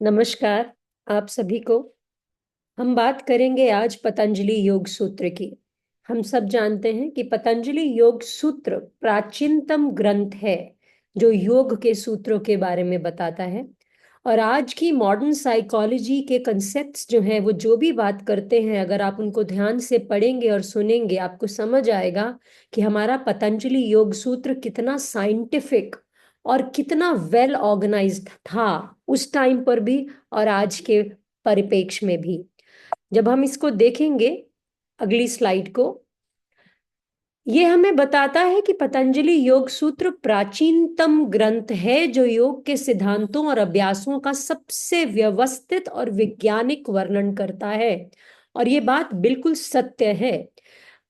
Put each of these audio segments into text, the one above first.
नमस्कार आप सभी को। हम बात करेंगे आज पतंजलि योग सूत्र की। हम सब जानते हैं कि पतंजलि योग सूत्र प्राचीनतम ग्रंथ है जो योग के सूत्रों के बारे में बताता है। और आज की मॉडर्न साइकोलॉजी के कंसेप्ट्स जो हैं वो जो भी बात करते हैं, अगर आप उनको ध्यान से पढ़ेंगे और सुनेंगे आपको समझ आएगा कि हमारा पतंजलि योग सूत्र कितना साइंटिफिक और कितना वेल ऑर्गेनाइज्ड था उस टाइम पर भी और आज के परिप्रेक्ष्य में भी। जब हम इसको देखेंगे, अगली स्लाइड को, ये हमें बताता है कि पतंजलि योग सूत्र प्राचीनतम ग्रंथ है जो योग के सिद्धांतों और अभ्यासों का सबसे व्यवस्थित और वैज्ञानिक वर्णन करता है। और ये बात बिल्कुल सत्य है।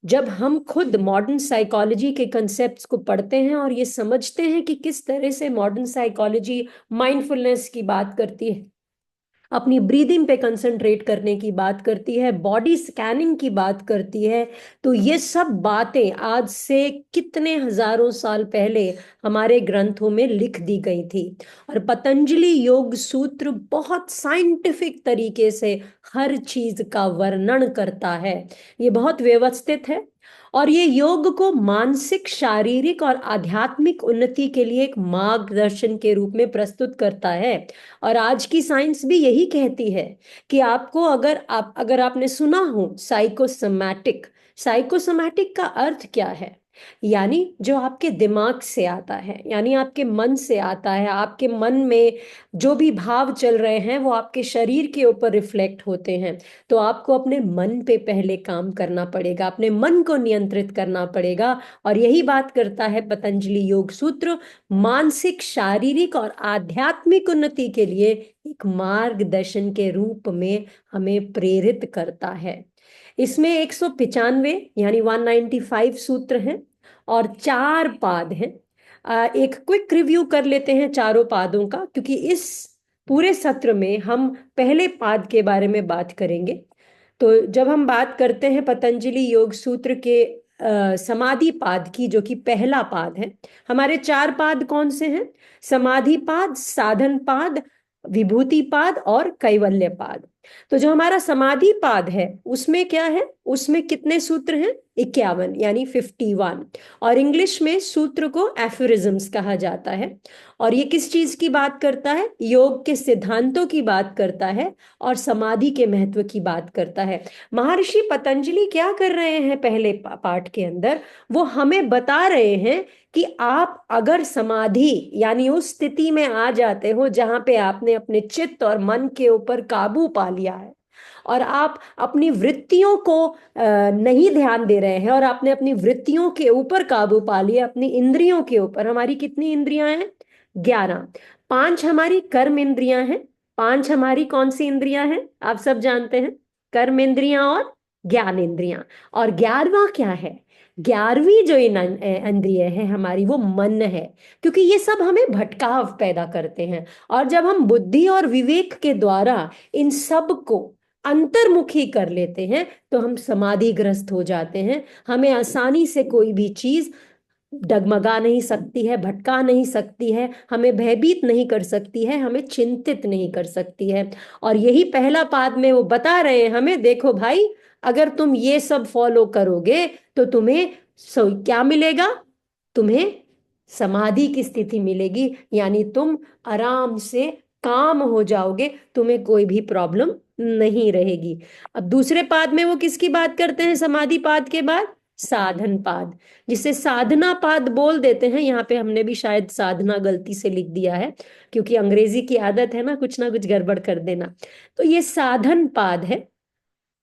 जब हम खुद मॉडर्न साइकोलॉजी के कंसेप्ट्स को पढ़ते हैं और ये समझते हैं कि किस तरह से मॉडर्न साइकोलॉजी माइंडफुलनेस की बात करती है, अपनी ब्रीदिंग पे कंसंट्रेट करने की बात करती है, बॉडी स्कैनिंग की बात करती है, तो ये सब बातें आज से कितने हजारों साल पहले हमारे ग्रंथों में लिख दी गई थी। और पतंजलि योग सूत्र बहुत साइंटिफिक तरीके से हर चीज का वर्णन करता है। ये बहुत व्यवस्थित है और ये योग को मानसिक, शारीरिक और आध्यात्मिक उन्नति के लिए एक मार्गदर्शन के रूप में प्रस्तुत करता है। और आज की साइंस भी यही कहती है कि आपको, अगर आपने सुना हो साइकोसोमैटिक, साइकोसोमैटिक का अर्थ क्या है? यानी जो आपके दिमाग से आता है, यानी आपके मन से आता है। आपके मन में जो भी भाव चल रहे हैं वो आपके शरीर के ऊपर रिफ्लेक्ट होते हैं। तो आपको अपने मन पे पहले काम करना पड़ेगा, अपने मन को नियंत्रित करना पड़ेगा। और यही बात करता है पतंजलि योग सूत्र, मानसिक, शारीरिक और आध्यात्मिक उन्नति के लिए एक मार्गदर्शन के रूप में हमें प्रेरित करता है। इसमें 195 यानी 195 सूत्र हैं और 4 पाद हैं। एक क्विक रिव्यू कर लेते हैं चारों पादों का, क्योंकि इस पूरे सत्र में हम पहले पाद के बारे में बात करेंगे। तो जब हम बात करते हैं पतंजलि योग सूत्र के समाधि पाद की, जो कि पहला पाद है, हमारे 4 पाद कौन से हैं? समाधि पाद, साधन पाद, विभूति पाद और कैवल्य पाद। तो जो हमारा समाधि पाद है उसमें क्या है? उसमें कितने सूत्र हैं? 51 यानी 51। और इंग्लिश में सूत्र को एफोरिज्म्स कहा जाता है। और ये किस चीज की बात करता है? योग के सिद्धांतों की बात करता है और समाधि के महत्व की बात करता है। महर्षि पतंजलि क्या कर रहे हैं पहले पाठ के अंदर? वो हमें बता रहे हैं कि आप अगर समाधि यानी उस स्थिति में आ जाते हो जहां पे आपने अपने चित्त और मन के ऊपर काबू पा लिया है और आप अपनी वृत्तियों को नहीं ध्यान दे रहे हैं और आपने अपनी वृत्तियों के ऊपर काबू पा लिया, अपनी इंद्रियों के ऊपर। हमारी कितनी इंद्रियां हैं? 11। 5 हमारी कर्म इंद्रियां हैं। 5 हमारी कौन सी इंद्रियां हैं? आप सब जानते हैं, कर्म इंद्रियां और ज्ञान इंद्रियां। और 11वां क्या है? 11वीं जो इंद्रिय है हमारी, वो मन है। क्योंकि ये सब हमें भटकाव पैदा करते हैं। और जब हम बुद्धि और विवेक के द्वारा इन सब को अंतर्मुखी कर लेते हैं तो हम समाधिग्रस्त हो जाते हैं। हमें आसानी से कोई भी चीज डगमगा नहीं सकती है, भटका नहीं सकती है, हमें भयभीत नहीं कर सकती है, हमें चिंतित नहीं कर सकती है। और यही पहला पाद में वो बता रहे हैं हमें, देखो भाई, अगर तुम ये सब फॉलो करोगे तो तुम्हें क्या मिलेगा? तुम्हें समाधि की स्थिति मिलेगी, यानी तुम आराम से काम हो जाओगे, तुम्हें कोई भी प्रॉब्लम नहीं रहेगी। अब दूसरे पाद में वो किसकी बात करते हैं समाधि पाद के बाद? साधन पाद, जिसे साधना पाद बोल देते हैं। यहाँ पे हमने भी शायद साधना गलती से लिख दिया है, क्योंकि अंग्रेजी की आदत है ना कुछ गड़बड़ कर देना। तो ये साधन पाद है।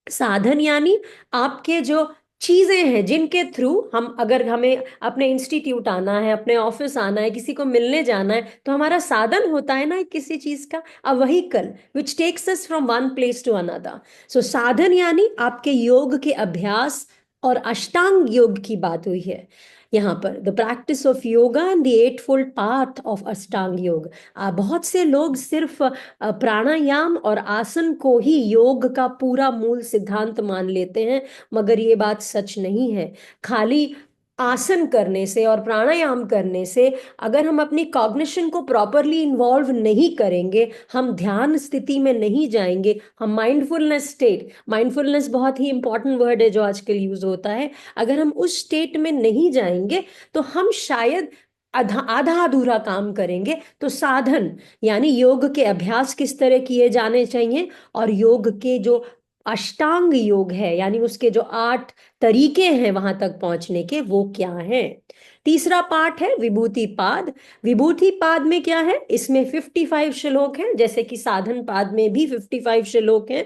साधन यानी आपके जो चीजें हैं जिनके थ्रू हम, अगर हमें अपने इंस्टीट्यूट आना है, अपने ऑफिस आना है, किसी को मिलने जाना है, तो हमारा साधन होता है ना किसी चीज का, a vehicle which takes us from one place to another. So साधन यानी आपके योग के अभ्यास और अष्टांग योग की बात हुई है यहाँ पर, the practice of yoga and the eight fold path of Ashtanga yoga. बहुत से लोग सिर्फ प्राणायाम और आसन को ही योग का पूरा मूल सिद्धांत मान लेते हैं, मगर ये बात सच नहीं है। खाली आसन करने से और प्राणायाम करने से अगर हम अपनी कॉग्निशन को प्रॉपरली इन्वॉल्व नहीं करेंगे, हम ध्यान स्थिति में नहीं जाएंगे, हम माइंडफुलनेस स्टेट, माइंडफुलनेस बहुत ही इंपॉर्टेंट वर्ड है जो आजकल यूज होता है, अगर हम उस स्टेट में नहीं जाएंगे तो हम शायद आधा आधा अधूरा काम करेंगे। तो साधन यानी योग के अभ्यास किस तरह किए जाने चाहिए, और योग के जो अष्टांग योग है यानी उसके जो 8 तरीके हैं वहां तक पहुंचने के, वो क्या हैं। तीसरा पाठ है विभूति पाद। विभूति पाद में क्या है, इसमें 55 श्लोक हैं, जैसे कि साधन पाद में भी 55 श्लोक हैं,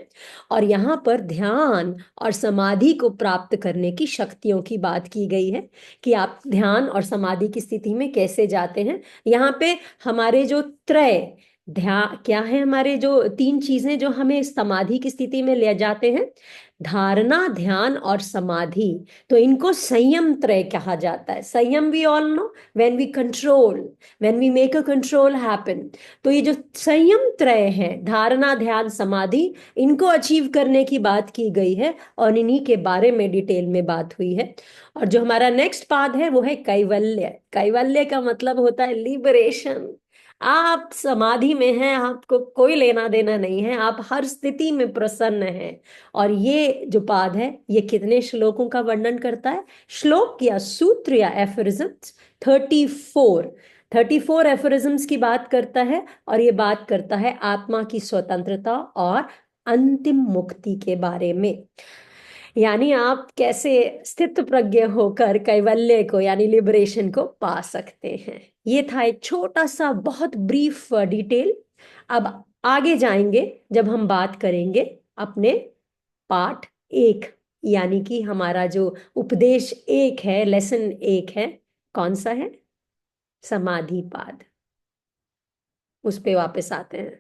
और यहाँ पर ध्यान और समाधि को प्राप्त करने की शक्तियों की बात की गई है कि आप ध्यान और समाधि की स्थिति में कैसे जाते हैं। यहाँ पे हमारे जो त्रय ध्यान क्या है, हमारे जो 3 चीजें जो हमें समाधि की स्थिति में ले जाते हैं, धारणा, ध्यान और समाधि, तो इनको संयम त्रय कहा जाता है। Samyam we all know, when we control, when we make a control happen. तो ये जो संयम त्रय है, धारणा, ध्यान, समाधि, इनको अचीव करने की बात की गई है और इन्हीं के बारे में डिटेल में बात हुई है। और जो हमारा नेक्स्ट पाद है वो है कैवल्य। कैवल्य का मतलब होता है लिबरेशन। आप समाधि में हैं, आपको कोई लेना देना नहीं है, आप हर स्थिति में प्रसन्न हैं। और ये जो पाद है ये कितने श्लोकों का वर्णन करता है, श्लोक या सूत्र या एफरिज्म्स 34, 34 एफरिज्म्स की बात करता है। और ये बात करता है आत्मा की स्वतंत्रता और अंतिम मुक्ति के बारे में, यानी आप कैसे स्थित प्रज्ञ होकर कैवल्य को यानी लिबरेशन को पा सकते हैं। ये था एक छोटा सा बहुत ब्रीफ डिटेल। अब आगे जाएंगे जब हम बात करेंगे अपने पाठ 1, यानी कि हमारा जो उपदेश 1 है, लेसन 1 है, कौन सा है, समाधि पाद, उस पे वापस आते हैं।